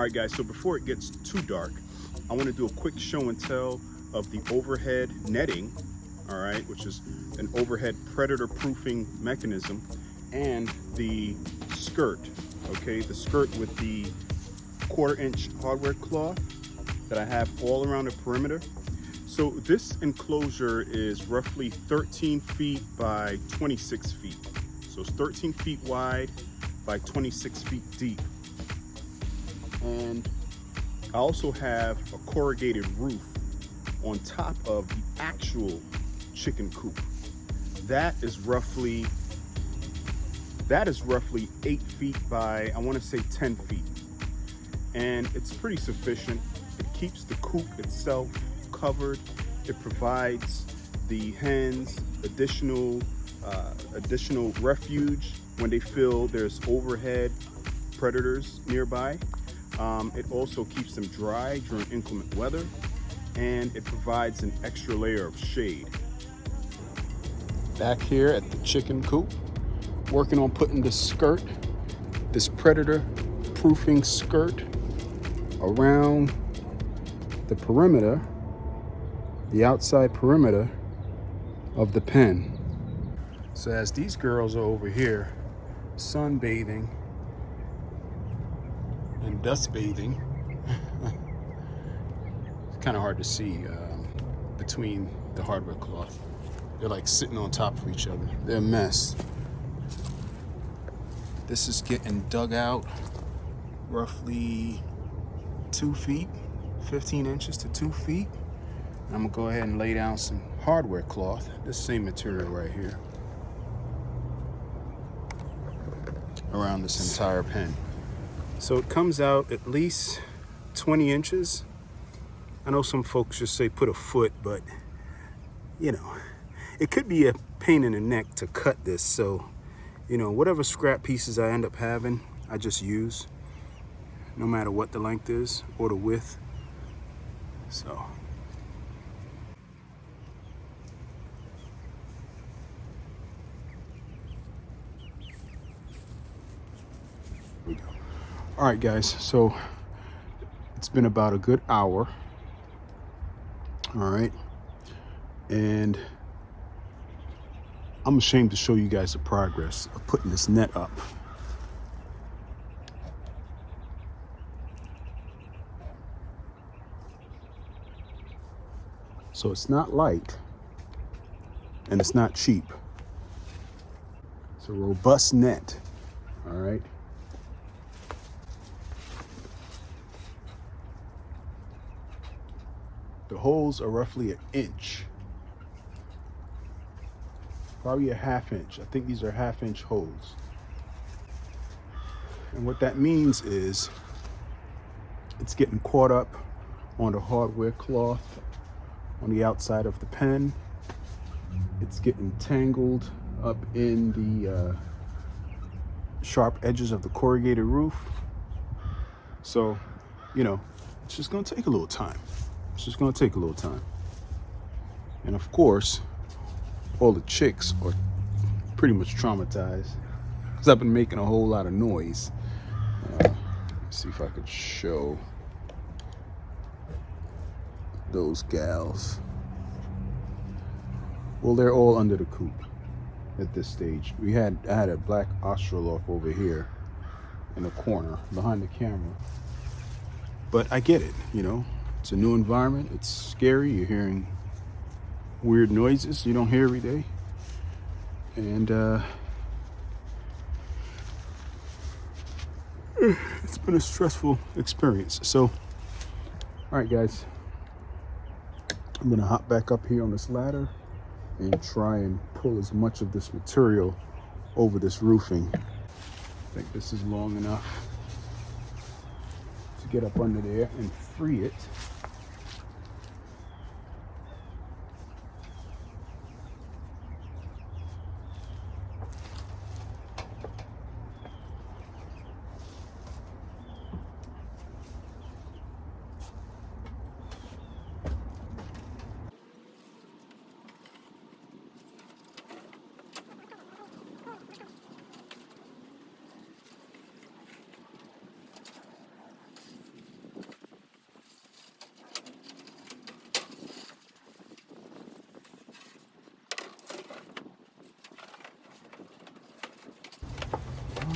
right, guys, so before it gets too dark, I want to do a quick show and tell of the overhead netting, all right, which is an overhead predator proofing mechanism, and the skirt, okay, the skirt with the 1/4-inch hardware cloth that I have all around the perimeter. So this enclosure is roughly 13 feet by 26 feet. So it's 13 feet wide by 26 feet deep. And I also have a corrugated roof on top of the actual chicken coop. That is roughly 8 feet by, I want to say 10 feet. And it's pretty sufficient. It keeps the coop itself covered. It provides the hens additional refuge when they feel there's overhead predators nearby. It also keeps them dry during inclement weather, and it provides an extra layer of shade. Back here at the chicken coop, working on putting the skirt, this predator proofing skirt, around the perimeter, the outside perimeter of the pen. So as these girls are over here sunbathing and dust bathing, it's kind of hard to see between the hardware cloth. They're like sitting on top of each other. They're a mess. This is getting dug out roughly 2 feet, 15 inches to 2 feet. I'm gonna go ahead and lay down some hardware cloth, this same material right here, around this entire pen. So it comes out at least 20 inches. I know some folks just say put a foot, but you know, it could be a pain in the neck to cut this. So, you know, whatever scrap pieces I end up having, I just use, no matter what the length is or the width. So. We go. All right, guys, so it's been about a good hour. All right, and I'm ashamed to show you guys the progress of putting this net up. So it's not light and it's not cheap. It's a robust net. All right. The holes are roughly 1 inch, probably a 1/2 inch. I think these are 1/2 inch holes. And what that means is it's getting caught up on the hardware cloth on the outside of the pen. It's getting tangled up in the sharp edges of the corrugated roof. So, you know, it's just gonna take a little time. It's just gonna take a little time. And of course, all the chicks are pretty much traumatized because I've been making a whole lot of noise. Let's see if I could show those gals. Well, they're all under the coop at this stage. I had a black Australope over here in the corner behind the camera. But I get it, you know. It's a new environment. It's scary. You're hearing weird noises you don't hear every day. And it's been a stressful experience. So, all right, guys. I'm going to hop back up here on this ladder and try and pull as much of this material over this roofing. I think this is long enough to get up under there and free it.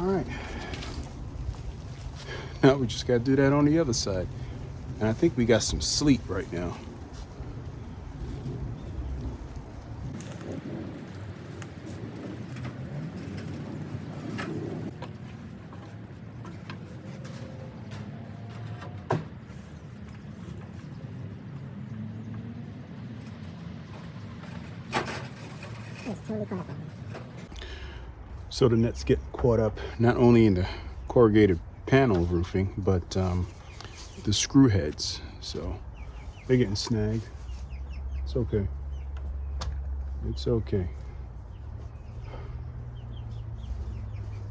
All right. Now we just got to do that on the other side. And I think we got some sleet right now. So the net's getting caught up not only in the corrugated panel roofing, but the screw heads. So they're getting snagged. It's okay. It's okay.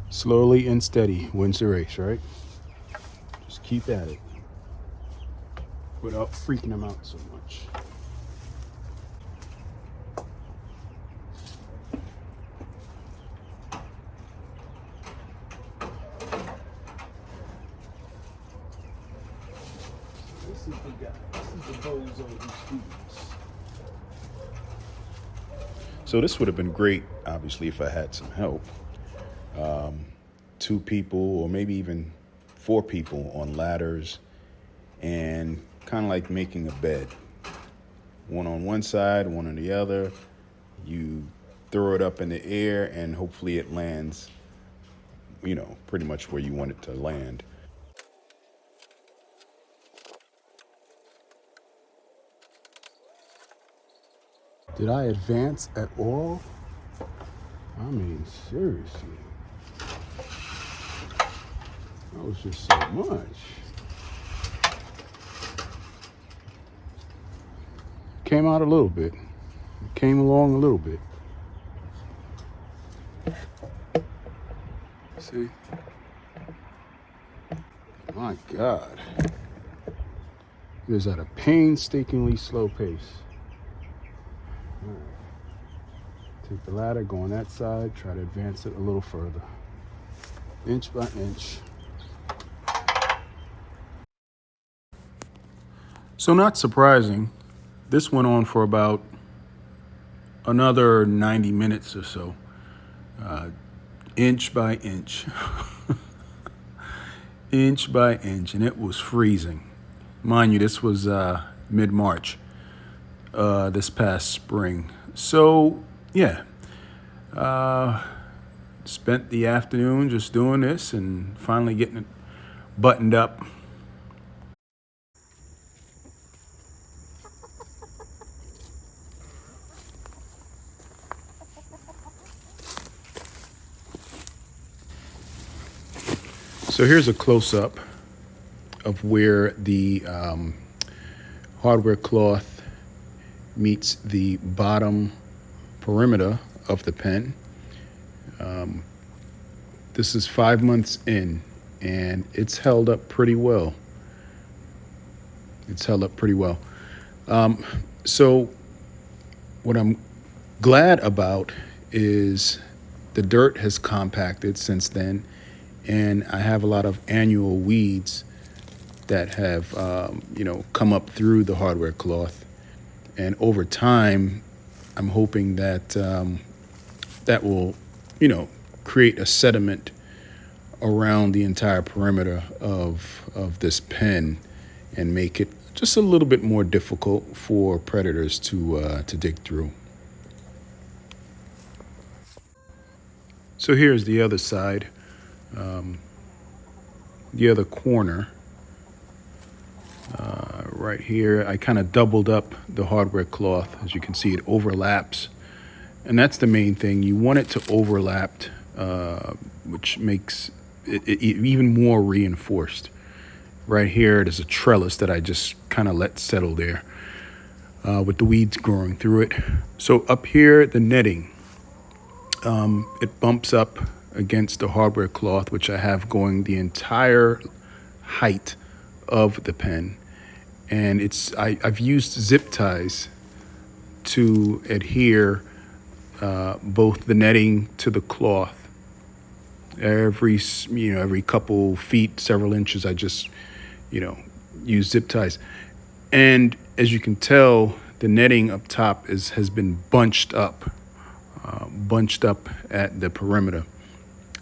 Slowly and steady wins the race, right? Just keep at it without freaking them out so much. This is the guy. This is the bozo who speaks. So this would have been great, obviously, if I had some help. 2 people or maybe even 4 people on ladders and kind of like making a bed. One on one side, one on the other. You throw it up in the air and hopefully it lands, pretty much where you want it to land. Did I advance at all? I mean, seriously. That was just so much. Came out a little bit. Came along a little bit. See? My God. It is at a painstakingly slow pace. All right. Take the ladder, go on that side, try to advance it a little further. Inch by inch. So not surprising, this went on for about another 90 minutes or so, inch by inch, inch by inch, and it was freezing. Mind you, this was mid-March, this past spring. So, yeah, spent the afternoon just doing this and finally getting it buttoned up. So here's a close-up of where the hardware cloth meets the bottom perimeter of the pen. This is 5 months in, and it's held up pretty well. It's held up pretty well. So what I'm glad about is the dirt has compacted since then, and I have a lot of annual weeds that have, come up through the hardware cloth. And over time, I'm hoping that that will, create a sediment around the entire perimeter of this pen and make it just a little bit more difficult for predators to dig through. So here's the other side. The other corner right here, I kind of doubled up the hardware cloth. As you can see, it overlaps, and that's the main thing. You want it to overlap, which makes it even more reinforced. Right here, there's a trellis that I just kind of let settle there with the weeds growing through it. So up here, the netting, it bumps up against the hardware cloth, which I have going the entire height of the pen. And I've used zip ties to adhere both the netting to the cloth. Every couple feet, several inches, I just, use zip ties. And as you can tell, the netting up top has been bunched up at the perimeter.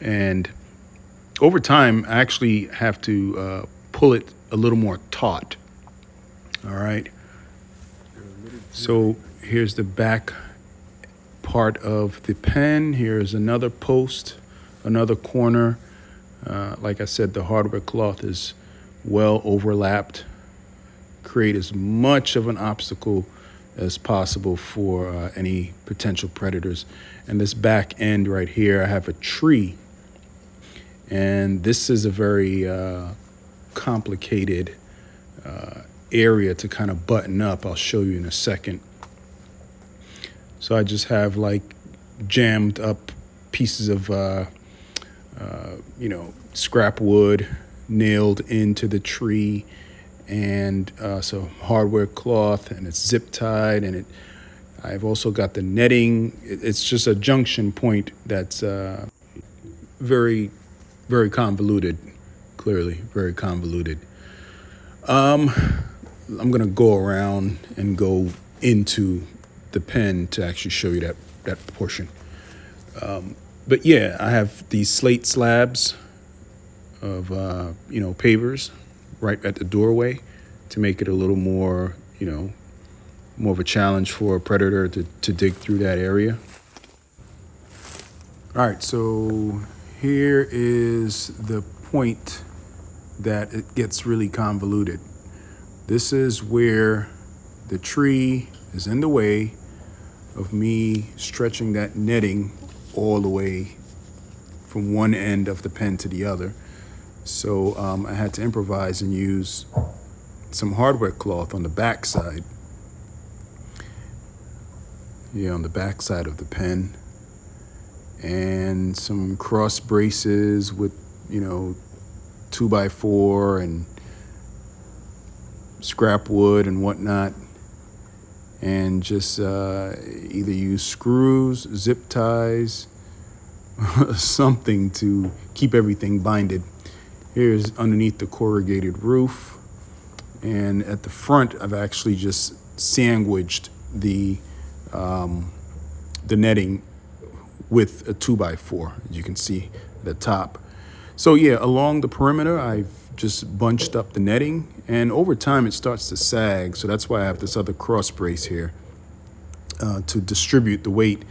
And Over time, I actually have to pull it a little more taut. All right. So here's the back part of the pen. Here's another post, another corner. Like I said, the hardware cloth is well overlapped. Create as much of an obstacle as possible for any potential predators. And this back end right here, I have a tree. And this is a very complicated area to kind of button up. I'll show you in a second. So I just have like jammed up pieces of, scrap wood nailed into the tree, and so hardware cloth, and it's zip tied, and I've also got the netting. It's just a junction point that's very, very convoluted. Clearly, very convoluted. I'm gonna go around and go into the pen to actually show you that portion. But yeah, I have these slate slabs of pavers right at the doorway to make it a little more more of a challenge for a predator to dig through that area. All right, so here is the point that it gets really convoluted. This is where the tree is in the way of me stretching that netting all the way from one end of the pen to the other. So I had to improvise and use some hardware cloth on the back side. Yeah, on the back side of the pen. And some cross braces with, 2x4 and scrap wood and whatnot. And just either use screws, zip ties, something to keep everything binded. Here's underneath the corrugated roof. And at the front, I've actually just sandwiched the netting with a 2x4, as you can see at the top. So yeah, along the perimeter, I've just bunched up the netting, and over time it starts to sag. So that's why I have this other cross brace here to distribute the weight.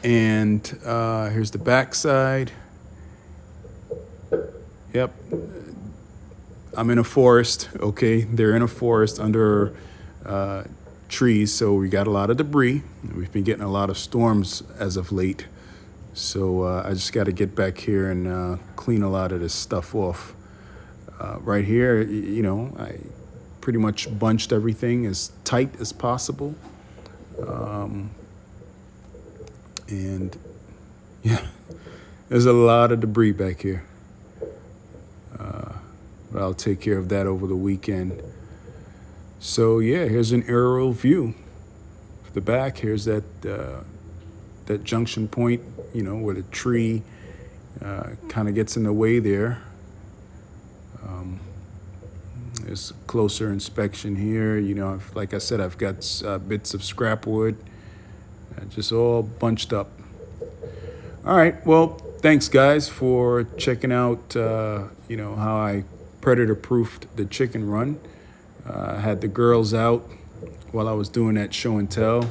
And here's the back side. Yep. I'm in a forest, okay? They're in a forest under trees, so we got a lot of debris. We've been getting a lot of storms as of late. So I just got to get back here and clean a lot of this stuff off. Right here, I pretty much bunched everything as tight as possible. And yeah, there's a lot of debris back here. But I'll take care of that over the weekend. So yeah, here's an aerial view of the back. Here's that junction point, where the tree kind of gets in the way there. There's closer inspection here. Like I said, I've got bits of scrap wood, just all bunched up. All right, well, thanks guys for checking out, how I predator-proofed the chicken run. I had the girls out while I was doing that show and tell.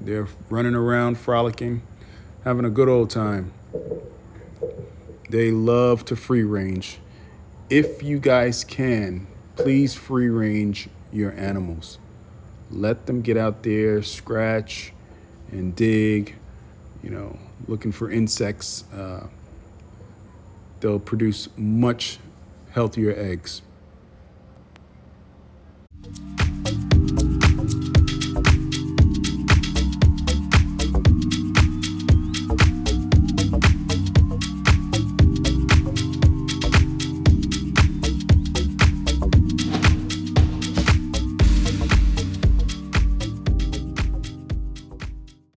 They're running around, frolicking, having a good old time. They love to free range. If you guys can, please free range your animals. Let them get out there, scratch and dig, looking for insects. They'll produce much healthier eggs.